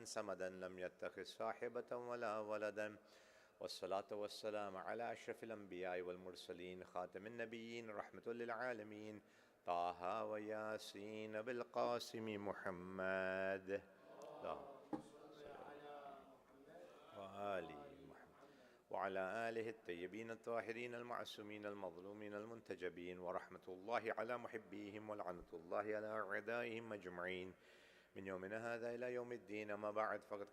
صمدا لم يتخذ صاحبة ولا ولدا والصلاة والسلام على أشرف الأنبياء والمرسلين خاتم النبيين رحمة للعالمين طه وياسين بالقاسم محمد وآله وعلى آله الطيبين الطاهرين المعصومين المظلومين المنتجبين ورحمة الله على محبيهم ولعنة الله على أعدائهم أجمعين من يومنا هذا إلى يوم الدين. أما بعد فقد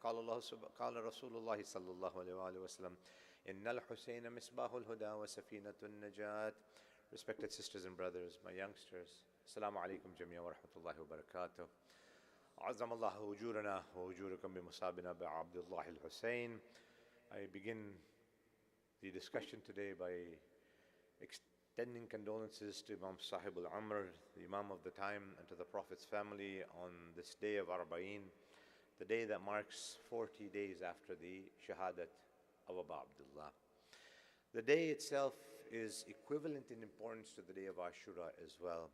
قال رسول الله صلى الله عليه وآله وسلم إن الحسين مصباح الهدى وسفينة النجاة. Respected sisters and brothers, my youngsters, Assalamu alaikum jamia wa rahmatullahi wa barakatuh. عظم الله وجورنا ووجوركم بمصابنا بعبد الله الحسين. I begin the discussion today by extending condolences to Imam Sahib al-Amr, the Imam of the time, and to the Prophet's family on this day of Arbaeen, the day that marks 40 days after the Shahadat of Abu Abdullah. The day itself is equivalent in importance to the day of Ashura as well.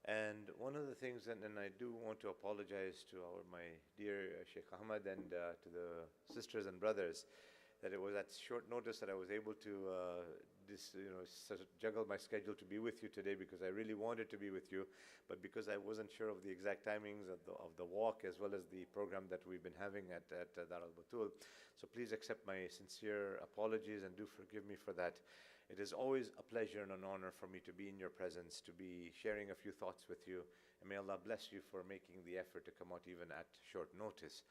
And one of the things, and I do want to apologize to my dear Sheikh Ahmad and to the sisters and brothers, that it was at short notice that I was able to juggle my schedule to be with you today, because I really wanted to be with you, but because I wasn't sure of the exact timings of the walk as well as the program that we've been having at Dar al-Batul. So please accept my sincere apologies and do forgive me for that. It is always a pleasure and an honor for me to be in your presence, to be sharing a few thoughts with you. And may Allah bless you for making the effort to come out even at short notice.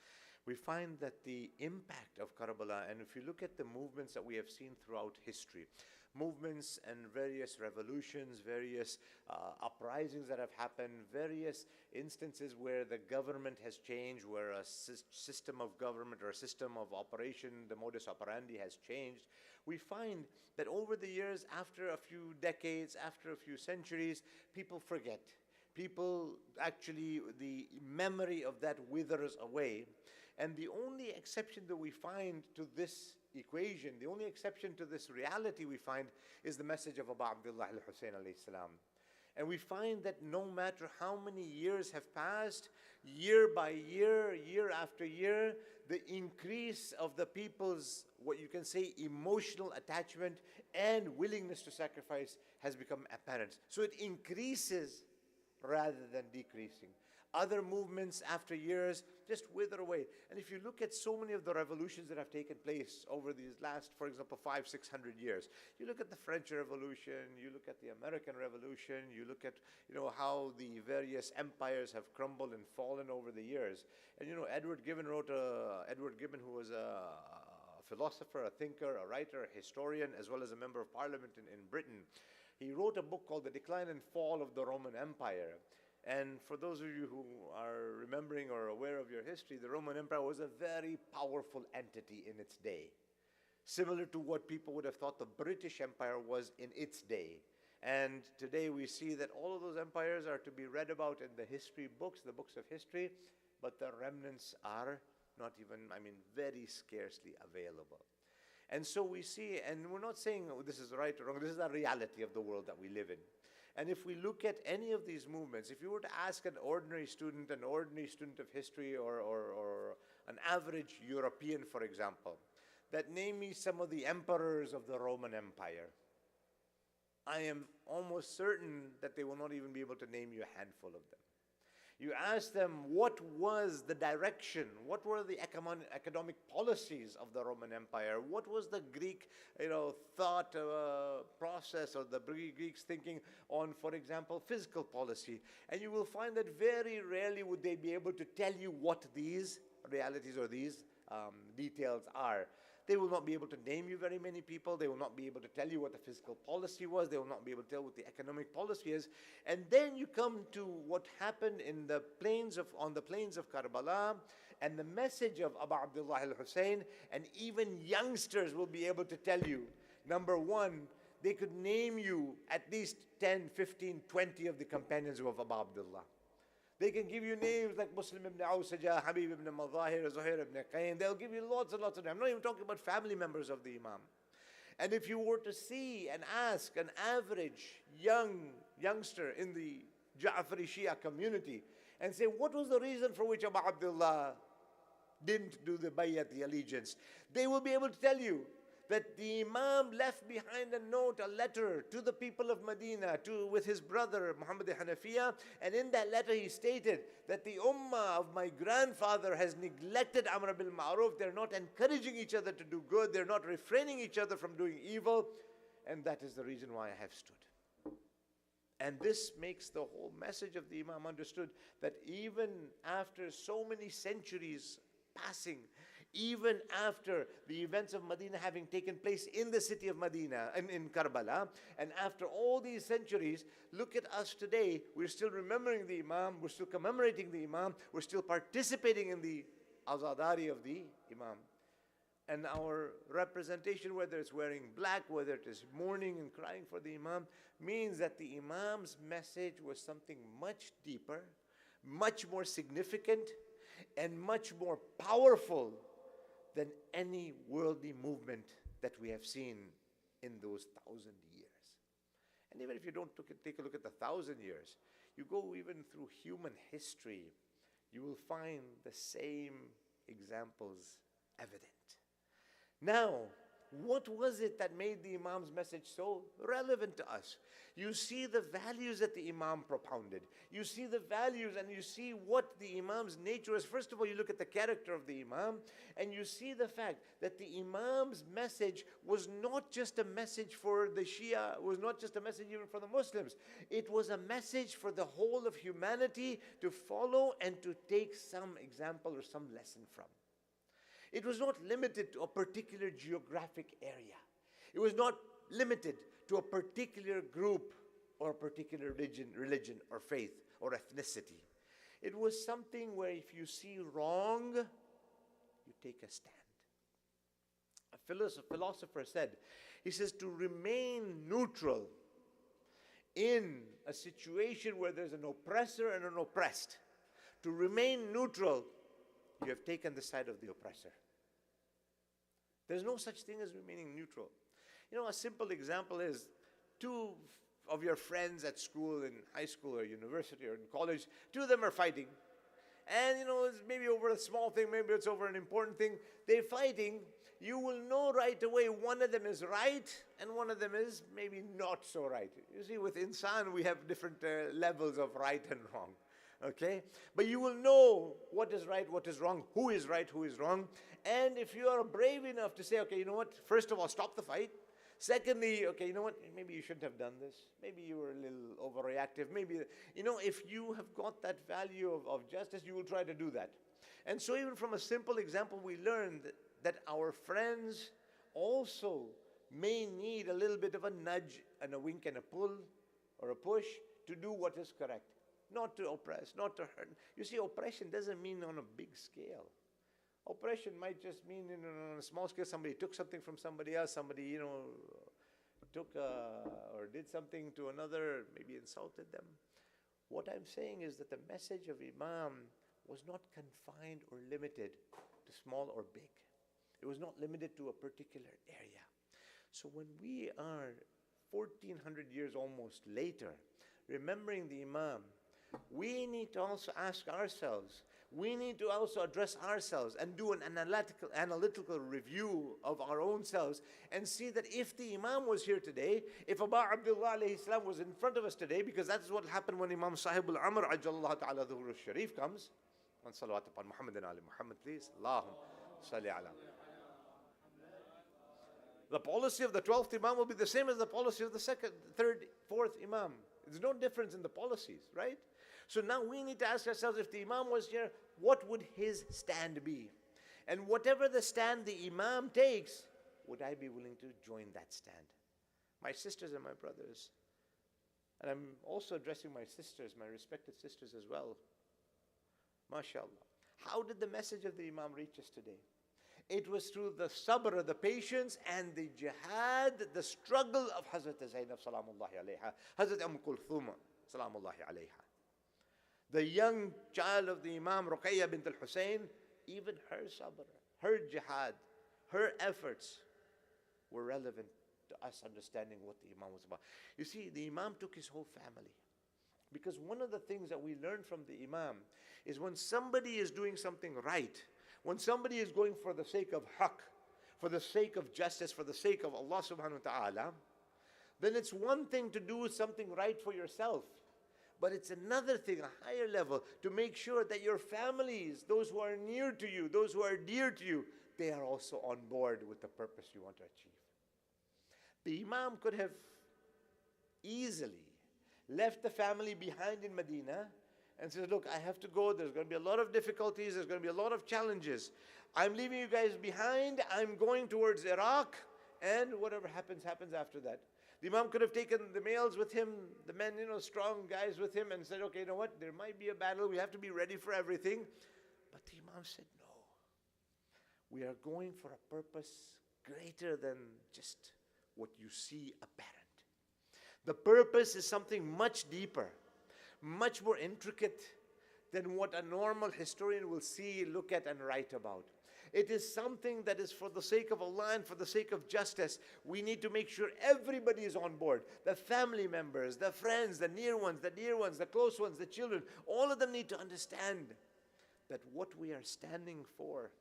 We find that the impact of Karbala, and if you look at the movements that we have seen throughout history, movements and various revolutions, various uprisings that have happened, various instances where the government has changed, where a system of government or a system of operation, the modus operandi has changed, we find that over the years, after a few decades, after a few centuries, people forget. People actually, the memory of that withers away. And the only exception that we find to this equation, the only exception to this reality we find, is the message of Abu Abdullah al-Hussein alayhi salam. And we find that no matter how many years have passed, year by year, year after year, the increase of the people's, what you can say, emotional attachment and willingness to sacrifice has become apparent. So it increases rather than decreasing. Other movements after years just wither away. And if you look at so many of the revolutions that have taken place over these last, for example, 500-600 years, you look at the French Revolution, you look at the American Revolution, you look at how the various empires have crumbled and fallen over the years. And Edward Gibbon, who was a philosopher, a thinker, a writer, a historian, as well as a member of parliament in Britain, he wrote a book called The Decline and Fall of the Roman Empire. And for those of you who are remembering or aware of your history, the Roman Empire was a very powerful entity in its day, similar to what people would have thought the British Empire was in its day. And today we see that all of those empires are to be read about in the history books, the books of history, but the remnants are not even, very scarcely available. And so we see, and we're not saying this is right or wrong, this is the reality of the world that we live in. And if we look at any of these movements, if you were to ask an ordinary student of history, or an average European, for example, that name me some of the emperors of the Roman Empire, I am almost certain that they will not even be able to name you a handful of them. You ask them what was the direction, what were the economic policies of the Roman Empire, what was the Greek thought process, or the Greeks thinking on, for example, physical policy, and you will find that very rarely would they be able to tell you what these realities or these details are. They will not be able to name you very many people. They will not be able to tell you what the physical policy was. They will not be able to tell what the economic policy is. And then you come to what happened on the plains of Karbala, and the message of Abu Abdullah al-Hussein, and even youngsters will be able to tell you, number one, they could name you at least 10, 15, 20 of the companions of Abu Abdullah. They can give you names like Muslim ibn Awsaja, Habib ibn Madahir, Zuhair ibn Qayn. They'll give you lots and lots of names. I'm not even talking about family members of the Imam. And if you were to see and ask an average youngster in the Ja'fari Shia community and say, what was the reason for which Abu Abdullah didn't do the bayat, the allegiance, they will be able to tell you that the Imam left behind a note, a letter to the people of Medina, with his brother Muhammad Hanafiya, and in that letter he stated that the ummah of my grandfather has neglected Amr bil Ma'ruf. They're not encouraging each other to do good, they're not refraining each other from doing evil, and that is the reason why I have stood. And this makes the whole message of the Imam understood, that even after so many centuries passing, even after the events of Medina having taken place in the city of Medina, in Karbala, and after all these centuries, look at us today. We're still remembering the Imam, we're still commemorating the Imam, we're still participating in the azadari of the Imam. And our representation, whether it's wearing black, whether it is mourning and crying for the Imam, means that the Imam's message was something much deeper, much more significant, and much more powerful than any worldly movement that we have seen in those 1,000 years. And even if you don't take a look at the 1,000 years, you go even through human history, you will find the same examples evident. Now, what was it that made the Imam's message so relevant to us? You see the values that the Imam propounded. You see the values and you see what the Imam's nature is. First of all, you look at the character of the Imam and you see the fact that the Imam's message was not just a message for the Shia, was not just a message even for the Muslims. It was a message for the whole of humanity to follow and to take some example or some lesson from. It was not limited to a particular geographic area. It was not limited to a particular group or a particular religion or faith or ethnicity. It was something where if you see wrong, you take a stand. A philosopher said, he says, to remain neutral in a situation where there's an oppressor and an oppressed, to remain neutral, you have taken the side of the oppressor. There's no such thing as remaining neutral. You know, a simple example is two of your friends at school, in high school or university or in college, two of them are fighting. And you know, it's maybe over a small thing, maybe it's over an important thing. They're fighting. You will know right away one of them is right and one of them is maybe not so right. You see, with insan, we have different levels of right and wrong. Okay? But you will know what is right, what is wrong, who is right, who is wrong. And if you are brave enough to say, okay, you know what, first of all, stop the fight. Secondly, okay, you know what, maybe you shouldn't have done this. Maybe you were a little overreactive. Maybe, you know, if you have got that value of justice, you will try to do that. And so even from a simple example, we learned that our friends also may need a little bit of a nudge and a wink and a pull or a push to do what is correct. Not to oppress, not to hurt. You see, oppression doesn't mean on a big scale. Oppression might just mean on a small scale, somebody took something from somebody else, somebody, you know, took or did something to another, maybe insulted them. What I'm saying is that the message of Imam was not confined or limited to small or big. It was not limited to a particular area. So when we are 1400 years almost later, remembering the Imam, we need to also ask ourselves, we need to also address ourselves and do an analytical review of our own selves and see that if the Imam was here today, if Abu Abdullah alayhi salam was in front of us today, because that's what happened when Imam Sahib al-Amr ajallahu ta'ala dhuhr al-Sharif comes. On salawat upon Muhammad and Ali Muhammad, please. Allahumma salli ala. The policy of the 12th Imam will be the same as the policy of the second, third, fourth Imam. There's no difference in the policies, right? So now we need to ask ourselves, if the Imam was here, what would his stand be? And whatever the stand the Imam takes, would I be willing to join that stand? My sisters and my brothers, and I'm also addressing my sisters, my respected sisters as well. MashaAllah. How did the message of the Imam reach us today? It was through the sabr, the patience, and the jihad, the struggle of Hazrat Zainab salamullahi alayha, Hazrat Kulthum salamullahi alayha. The young child of the Imam, Ruqayya bint al-Hussain, even her sabr, her jihad, her efforts were relevant to us understanding what the Imam was about. You see, the Imam took his whole family. Because one of the things that we learn from the Imam is when somebody is doing something right, When somebody is going for the sake of haqq, for the sake of justice, for the sake of Allah subhanahu wa ta'ala, then it's one thing to do something right for yourself. But it's another thing, a higher level, to make sure that your families, those who are near to you, those who are dear to you, they are also on board with the purpose you want to achieve. The Imam could have easily left the family behind in Medina and said, look, I have to go, there's going to be a lot of difficulties, there's going to be a lot of challenges. I'm leaving you guys behind, I'm going towards Iraq, and whatever happens, happens after that. The Imam could have taken the males with him, the men, strong guys with him, and said, okay, you know what, there might be a battle, we have to be ready for everything. But the Imam said, no. We are going for a purpose greater than just what you see apparent. The purpose is something much deeper, much more intricate than what a normal historian will see, look at, and write about. It is something that is for the sake of Allah and for the sake of justice. We need to make sure everybody is on board. The family members, the friends, the near ones, the dear ones, the close ones, the children. All of them need to understand that what we are standing for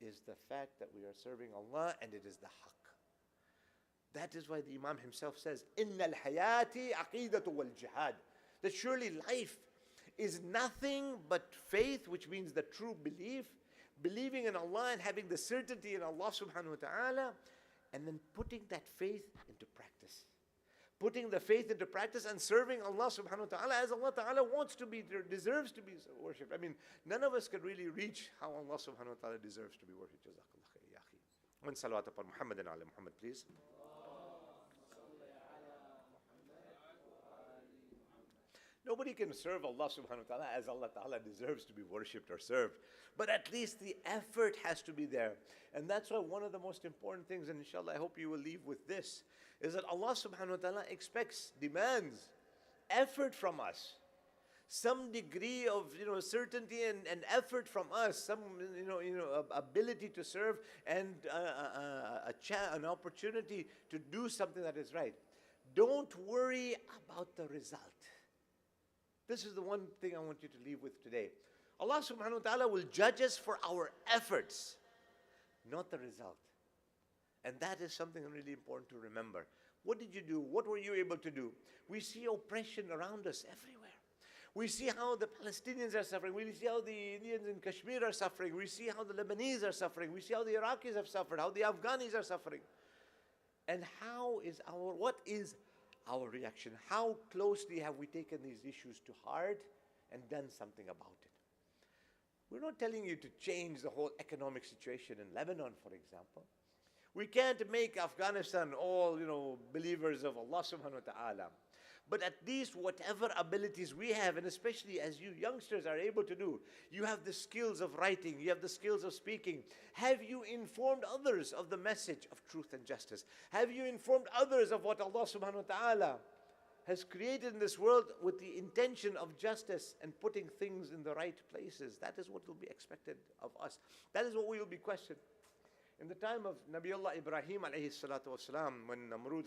is the fact that we are serving Allah, and it is the haqq. That is why the Imam himself says, إِنَّ الْحَيَاةِ عَقِيدَةُ وَالْجِهَادِ. That surely life is nothing but faith, which means the true belief, believing in Allah and having the certainty in Allah subhanahu wa ta'ala, and then putting that faith into practice. Putting the faith into practice and serving Allah subhanahu wa ta'ala as Allah ta'ala wants to be, deserves to be worshipped. I mean, none of us can really reach how Allah subhanahu wa ta'ala deserves to be worshipped. Jazakallah khair, ya akhi. One salawat upon Muhammad and ala Muhammad, please. Nobody can serve Allah subhanahu wa ta'ala as Allah ta'ala deserves to be worshipped or served. But at least the effort has to be there. And that's why one of the most important things, and inshallah I hope you will leave with this, is that Allah subhanahu wa ta'ala expects, demands effort from us. Some degree of certainty and effort from us, some ability to serve, and an opportunity to do something that is right. Don't worry about the result. This is the one thing I want you to leave with today. Allah subhanahu wa ta'ala will judge us for our efforts, not the result. And that is something really important to remember. What did you do? What were you able to do? We see oppression around us everywhere. We see how the Palestinians are suffering. We see how the Indians in Kashmir are suffering. We see how the Lebanese are suffering. We see how the Iraqis have suffered, how the Afghanis are suffering. And what is our reaction? How closely have we taken these issues to heart and done something about it? We're not telling you to change the whole economic situation in Lebanon, for example. We can't make Afghanistan all, believers of Allah subhanahu wa ta'ala. But at least whatever abilities we have, and especially as you youngsters are able to do, you have the skills of writing, you have the skills of speaking. Have you informed others of the message of truth and justice? Have you informed others of what Allah subhanahu wa ta'ala has created in this world with the intention of justice and putting things in the right places? That is what will be expected of us. That is what we will be questioned. In the time of Nabiullah Ibrahim alayhi salatu wasalam, when Namrud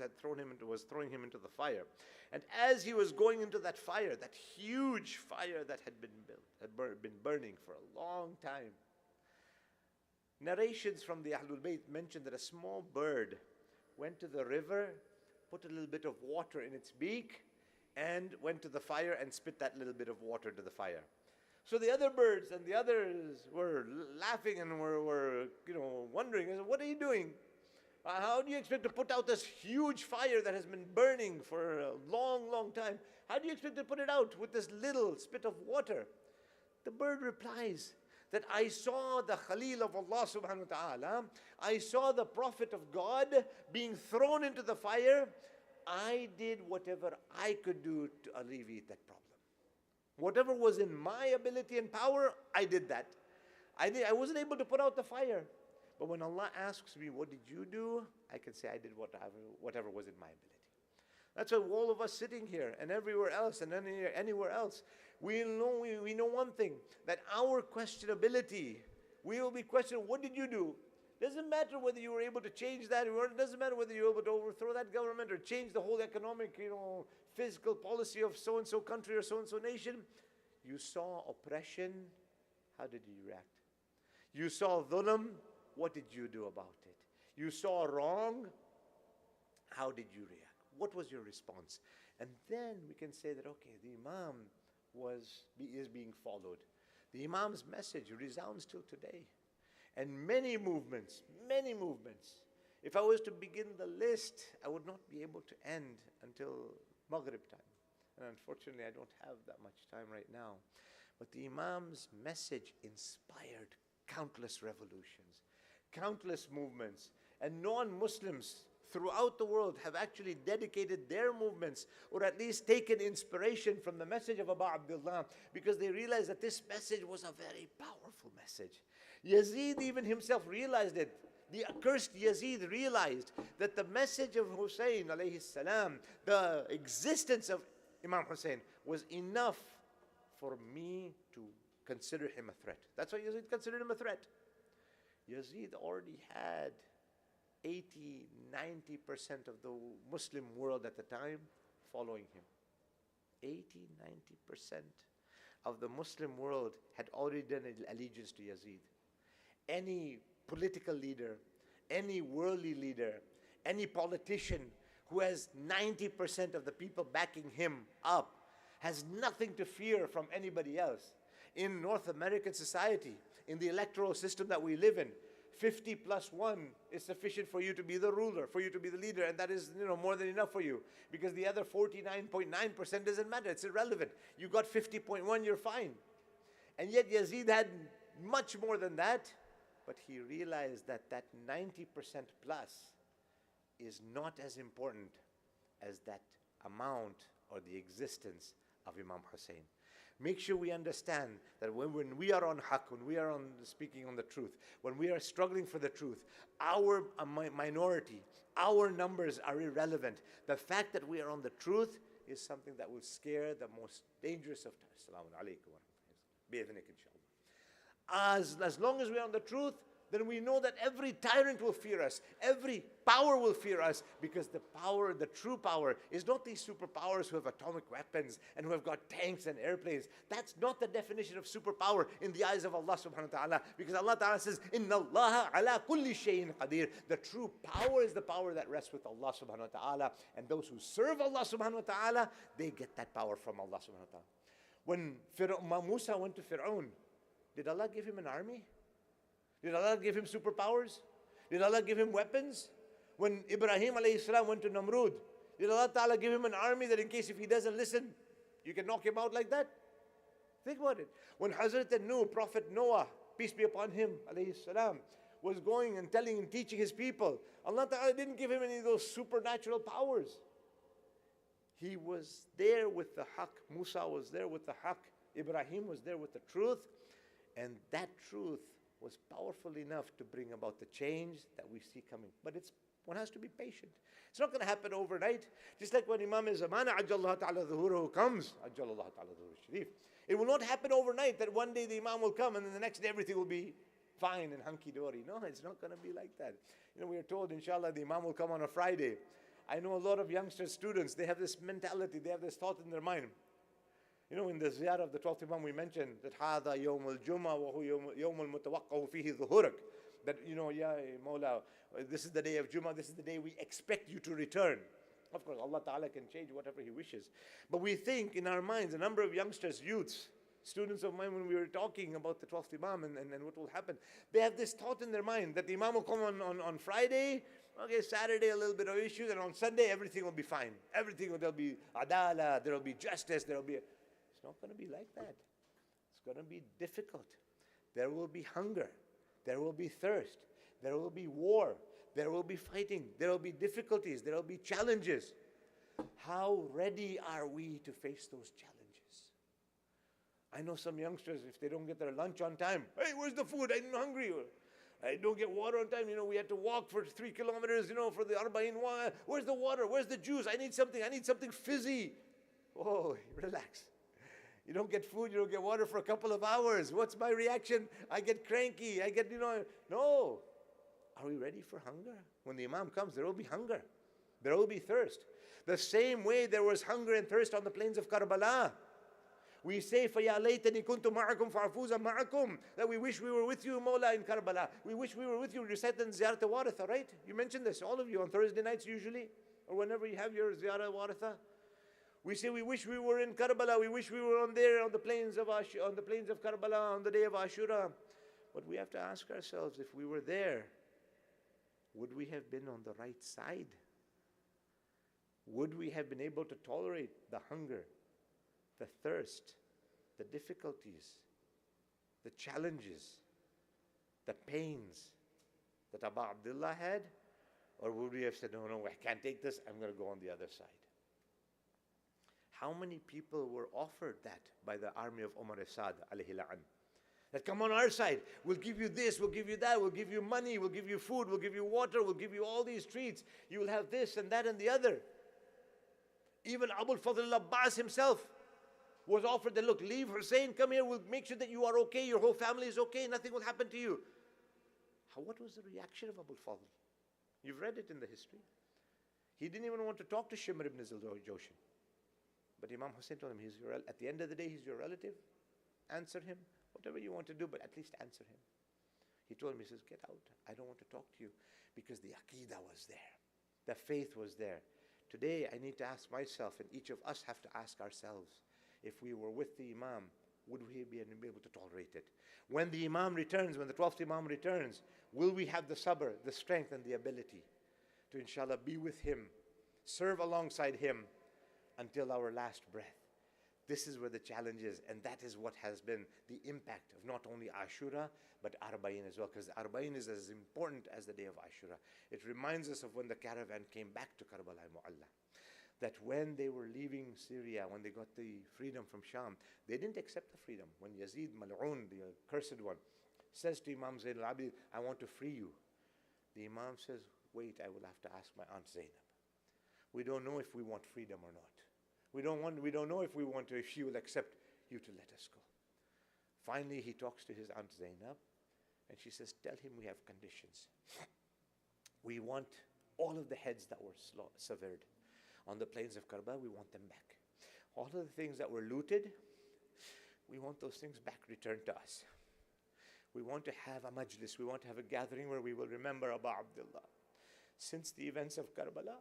was throwing him into the fire, and as he was going into that fire, that huge fire that had been burning for a long time, narrations from the Ahlul Bayt mentioned that a small bird went to the river, put a little bit of water in its beak, and went to the fire and spit that little bit of water into the fire. So the other birds and the others were laughing and were wondering, what are you doing? How do you expect to put out this huge fire that has been burning for a long, long time? How do you expect to put it out with this little spit of water? The bird replies that I saw the Khalil of Allah subhanahu wa ta'ala, I saw the Prophet of God being thrown into the fire. I did whatever I could do to alleviate that problem. Whatever was in my ability and power, I did that. I wasn't able to put out the fire. But when Allah asks me, what did you do? I can say I did whatever was in my ability. That's why all of us sitting here and everywhere else and anywhere else, we know one thing, that our questionability, we will be questioned, what did you do? Doesn't matter whether you were able to change that, or it doesn't matter whether you were able to overthrow that government or change the whole economic, physical policy of so-and-so country or so-and-so nation. You saw oppression. How did you react? You saw dhulm, what did you do about it? You saw wrong, how did you react? What was your response? And then we can say that, okay, the Imam is being followed. The Imam's message resounds till today. And many movements, if I was to begin the list, I would not be able to end until Maghrib time. And unfortunately, I don't have that much time right now. But the Imam's message inspired countless revolutions, countless movements, and non-Muslims throughout the world have actually dedicated their movements, or at least taken inspiration from the message of Abu Abdullah, because they realized that this message was a very powerful message. Yazid even himself realized it. The accursed Yazid realized that the message of Hussain alayhi salam, the existence of Imam Hussain, was enough for me to consider him a threat. That's why Yazid considered him a threat. Yazid already had 80, 90% of the Muslim world at the time following him. 80, 90% of the Muslim world had already done allegiance to Yazid. Any political leader, any worldly leader, any politician who has 90% of the people backing him up has nothing to fear from anybody else. In North American society, in the electoral system that we live in, 50 plus 1 is sufficient for you to be the ruler, for you to be the leader, and that is, more than enough for you, because the other 49.9% doesn't matter, it's irrelevant. You got 50.1, you're fine. And yet Yazid had much more than that, but he realized that that 90% plus is not as important as that amount or the existence of Imam Hussain. Make sure we understand that when we are on haqq, when we are on speaking on the truth, when we are struggling for the truth, our minority, our numbers are irrelevant. The fact that we are on the truth is something that will scare the most dangerous of times. Assalamu alaikum wa rahmatullah. As long as we are on the truth, then we know that every tyrant will fear us, every power will fear us, because the power, the true power, is not these superpowers who have atomic weapons and who have got tanks and airplanes. That's not the definition of superpower in the eyes of Allah subhanahu wa ta'ala, because Allah ta'ala says, Inna Allah ala kulli shayin qadir. The true power is the power that rests with Allah subhanahu wa ta'ala, and those who serve Allah subhanahu wa ta'ala, they get that power from Allah subhanahu wa ta'ala. When Musa went to Fir'aun, did Allah give him an army? Did Allah give him superpowers? Did Allah give him weapons? When Ibrahim alayhi salam went to Namrud, did Allah Ta'ala give him an army that in case if he doesn't listen, you can knock him out like that? Think about it. When Hazrat Nuh, Prophet Noah, peace be upon him, alayhi salam, was going and telling and teaching his people, Allah Ta'ala didn't give him any of those supernatural powers. He was there with the haqq. Musa was there with the haqq. Ibrahim was there with the truth. And that truth was powerful enough to bring about the change that we see coming. But one has to be patient. It's not going to happen overnight. Just like when Imam Zamana Ajjallahu Ta'ala Dhuhurahu comes, Ajjallahu Ta'ala Dhuhurahu Sharif, it will not happen overnight that one day the Imam will come and then the next day everything will be fine and hunky-dory. No, it's not going to be like that. We are told, inshallah, the Imam will come on a Friday. I know a lot of youngsters, students, they have this mentality, they have this thought in their mind. In the ziyarah of the 12th Imam, we mentioned that هَذَا يَوْمُ الْجُمَّةِ وَهُوَ يَوْمُ الْمُتَوَقَّعُ فِيهِ ظُهُورَكَ. That, Ya Mawla, this is the day of Jummah, this is the day we expect you to return. Of course, Allah Ta'ala can change whatever He wishes. But we think in our minds, a number of youngsters, youths, students of mine, when we were talking about the 12th Imam and what will happen, they have this thought in their mind that the Imam will come on Friday, okay, Saturday a little bit of issues, and on Sunday everything will be fine. There'll be adala, there'll be justice, It's not going to be like that. It's going to be difficult. There will be hunger. There will be thirst. There will be war. There will be fighting. There will be difficulties. There will be challenges. How ready are we to face those challenges? I know some youngsters, if they don't get their lunch on time, hey, where's the food? I'm hungry. I don't get water on time. We had to walk for 3 kilometers, for the Arbaeen. Where's the water? Where's the juice? I need something fizzy. Oh, relax. You don't get food, you don't get water for a couple of hours. What's my reaction? I get cranky. No. Are we ready for hunger? When the Imam comes, there will be hunger. There will be thirst. The same way there was hunger and thirst on the plains of Karbala. We say, فَيَا لَيْتَنِي كُنْتُ مَعَكُمْ فَأَفُوزَ مَعَكُمْ, that we wish we were with you, Mawla, in Karbala. We wish we were with you. We recite in Ziyarat Waritha, right? You mentioned this, all of you, on Thursday nights usually, or whenever you have your Ziyarat Waritha. We say we wish we were in Karbala. We wish we were on the plains of Karbala on the day of Ashura. But we have to ask ourselves, if we were there, would we have been on the right side? Would we have been able to tolerate the hunger, the thirst, the difficulties, the challenges, the pains that Abu Abdullah had? Or would we have said, no, I can't take this, I'm going to go on the other side? How many people were offered that by the army of Umar Asad, alayhi la'an? That come on our side, we'll give you this, we'll give you that, we'll give you money, we'll give you food, we'll give you water, we'll give you all these treats. You will have this and that and the other. Even Abu Fadl al-Abbas himself was offered that, look, leave Hussain, come here, we'll make sure that you are okay, your whole family is okay, nothing will happen to you. What was the reaction of Abu Fadl? You've read it in the history. He didn't even want to talk to Shimr ibn Zil-Joshin. But Imam Hussain told him, at the end of the day, he's your relative. Answer him, whatever you want to do, but at least answer him. He told him, he says, get out. I don't want to talk to you, because the Aqidah was there. The faith was there. Today, I need to ask myself, and each of us have to ask ourselves, if we were with the Imam, would we be able to tolerate it? When the Imam returns, when the 12th Imam returns, will we have the sabr, the strength and the ability to, inshallah, be with him, serve alongside him until our last breath? This is where the challenge is, and that is what has been the impact of not only Ashura, but Arbaeen as well, because Arbaeen is as important as the day of Ashura. It reminds us of when the caravan came back to Karbala Mu'alla, that when they were leaving Syria, when they got the freedom from Sham, they didn't accept the freedom. When Yazid Mal'un, the cursed one, says to Imam Zain al-Abidin, I want to free you, the Imam says, wait, I will have to ask my Aunt Zainab. We don't know if we want freedom or not. We don't know if she will accept you to let us go. Finally, he talks to his Aunt Zainab, and she says, tell him we have conditions. We want all of the heads that were severed on the plains of Karbala, we want them back. All of the things that were looted, we want those things back returned to us. We want to have a majlis, we want to have a gathering where we will remember Abu Abdullah. Since the events of Karbala,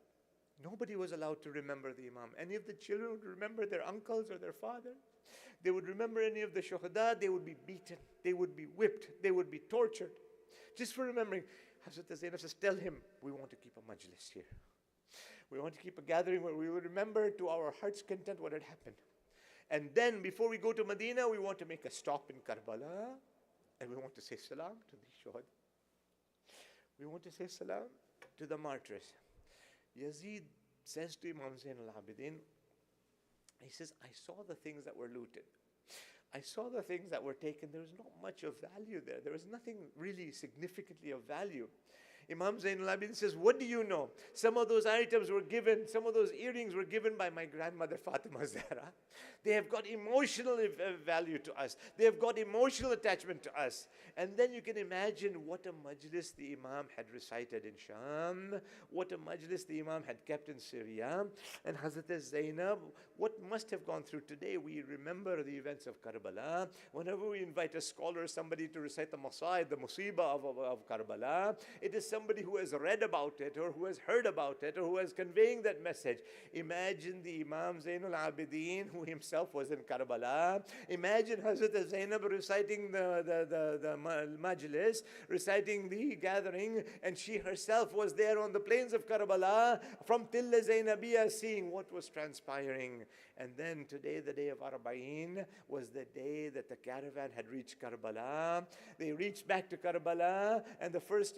nobody was allowed to remember the Imam. Any of the children would remember their uncles or their father. They would remember any of the shuhada. They would be beaten. They would be whipped. They would be tortured. Just for remembering. Hazrat Zainab says, tell him we want to keep a majlis here. We want to keep a gathering where we will remember to our heart's content what had happened. And then before we go to Medina, we want to make a stop in Karbala. And we want to say salam to the shuhada. We want to say salam to the martyrs. Yazid says to Imam Zain al-Abidin, he says, I saw the things that were looted. I saw the things that were taken. There was not much of value there. There was nothing really significantly of value. Imam Zain al-Abidin says, what do you know? Some of those items were given, some of those earrings were given by my grandmother Fatima Zahra. They have got emotional value to us. They have got emotional attachment to us. And then you can imagine what a majlis the Imam had recited in Sham, what a majlis the Imam had kept in Syria. And Hazrat Zainab, what must have gone through today? We remember the events of Karbala. Whenever we invite a scholar, somebody to recite the Masaib, the Musibah of Karbala, it is somebody who has read about it or who has heard about it or who is conveying that message. Imagine the Imam Zain al-Abidin who himself was in Karbala. Imagine Hazrat Zainab reciting the Majlis, reciting the gathering, and she herself was there on the plains of Karbala from Tilla Zainabiyah seeing what was transpiring. And then today, the day of Arbaeen, was the day that the caravan had reached Karbala. They reached back to Karbala, and the first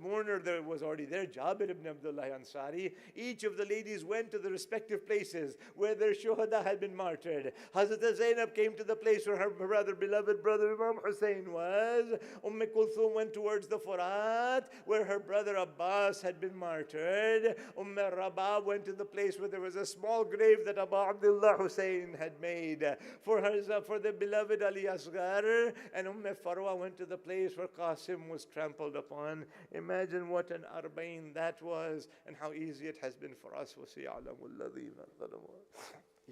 mourner there was already there, Jabir ibn Abdullah Ansari. Each of the ladies went to the respective places where their shuhada had been martyred. Hazrat Zainab came to the place where her beloved brother Imam Hussain was. Kulthum went towards the Furat, where her brother Abbas had been martyred. Rabab went to the place where there was a small grave that Abu Abdullah Hussain had made for the beloved Ali Asghar. And Farwa went to the place where Qasim was trampled upon. Imagine what an Arbaeen that was, and how easy it has been for us. وَسِيَعْلَمُ الَّذِينَ ظَلَمُوا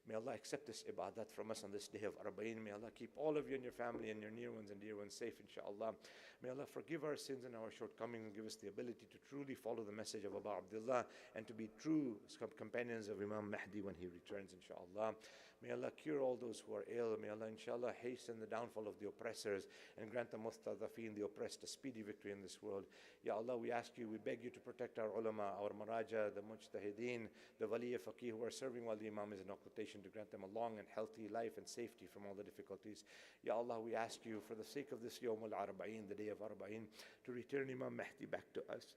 May Allah accept this ibadat from us on this day of Arbaeen. May Allah keep all of you and your family and your near ones and dear ones safe, inshaAllah. May Allah forgive our sins and our shortcomings and give us the ability to truly follow the message of Abu Abdullah and to be true companions of Imam Mahdi when he returns, inshaAllah. May Allah cure all those who are ill. May Allah, inshallah, hasten the downfall of the oppressors and grant the mustadafeen, the oppressed, a speedy victory in this world. Ya Allah, we ask you, we beg you to protect our ulama, our maraja, the mujtahideen, the waliya faqih who are serving while the imam is in occultation, to grant them a long and healthy life and safety from all the difficulties. Ya Allah, we ask you, for the sake of this Yawm al-Arbaeen, the day of Arbaeen, to return Imam Mahdi back to us.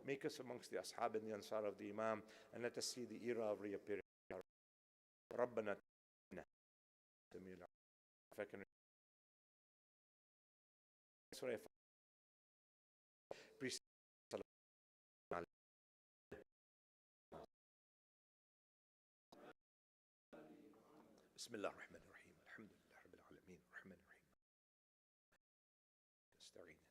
Make us amongst the ashab and the ansar of the imam, and let us see the era of reappearance. ربنا if I can بسم الله الرحمن الرحيم الحمد لله رب العالمين الرحمن الرحيم نستعين